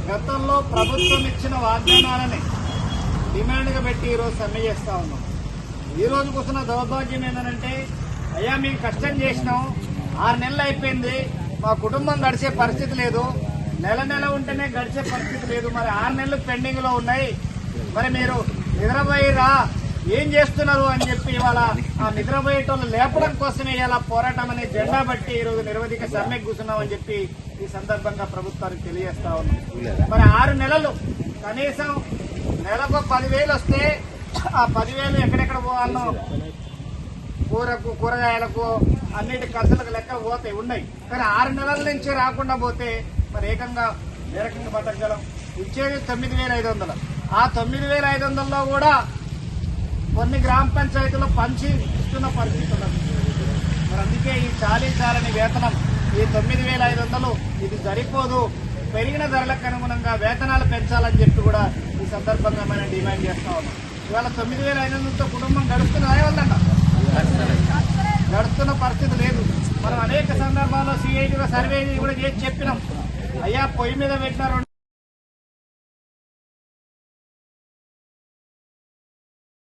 గతంలో ప్రభుత్వం ఇచ్చిన వాగ్దానాలని డిమాండ్గా పెట్టి ఈరోజు సమ్మె చేస్తూ ఉన్నాం. ఈ రోజు కూర్చున్న దౌర్భాగ్యం ఏంటంటే, అయ్యా మేము కష్టం చేసినాం, 6 నెలలు అయిపోయింది, మా కుటుంబం గడిచే పరిస్థితి లేదు, నెల ఉంటేనే గడిచే పరిస్థితి లేదు, మరి 6 నెలలు పెండింగ్లో ఉన్నాయి, మరి మీరు నిద్రపోయిరా ఏం చేస్తున్నారు అని చెప్పి ఇవాళ ఆ నిద్రపోయేటోళ్ళు లేపడం కోసమే ఇలా పోరాటం అనే జెండా బట్టి ఈరోజు నిరవధిక సమ్మెకు కూర్చున్నామని చెప్పి ఈ సందర్భంగా ప్రభుత్వానికి తెలియజేస్తా ఉన్నాం. మరి 6 నెలలు కనీసం నెలకు 10,000 వస్తే ఆ 10,000 ఎక్కడెక్కడ పోవాలనో కూరగాయలకు అన్నిటి ఖర్చులకు లెక్క పోతాయి ఉన్నాయి. కానీ 6 నెలల నుంచి రాకుండా పోతే మరి ఏ రకంగా బతకగలం? ఇచ్చేది 9,500. ఆ 9,500లో కూడా కొన్ని గ్రామ పంచాయతీలో పంచి ఇస్తున్న పరిస్థితి ఉన్నది. మరి అందుకే ఈ చాలని వేతనం, ఈ 9,500 ఇది సరిపోదు, పెరిగిన ధరలకు అనుగుణంగా వేతనాలు పెంచాలని చెప్పి కూడా ఈ సందర్భంగా మనం డిమాండ్ చేస్తా ఉన్నాం. ఇవాళ 9,500తో కుటుంబం గడుస్తున్న పరిస్థితి లేదు. మనం అనేక సందర్భాల్లో సిఐటిగా సర్వే కూడా చేసి చెప్పినాం, అయ్యా పొయ్యి మీద పెట్టిన 2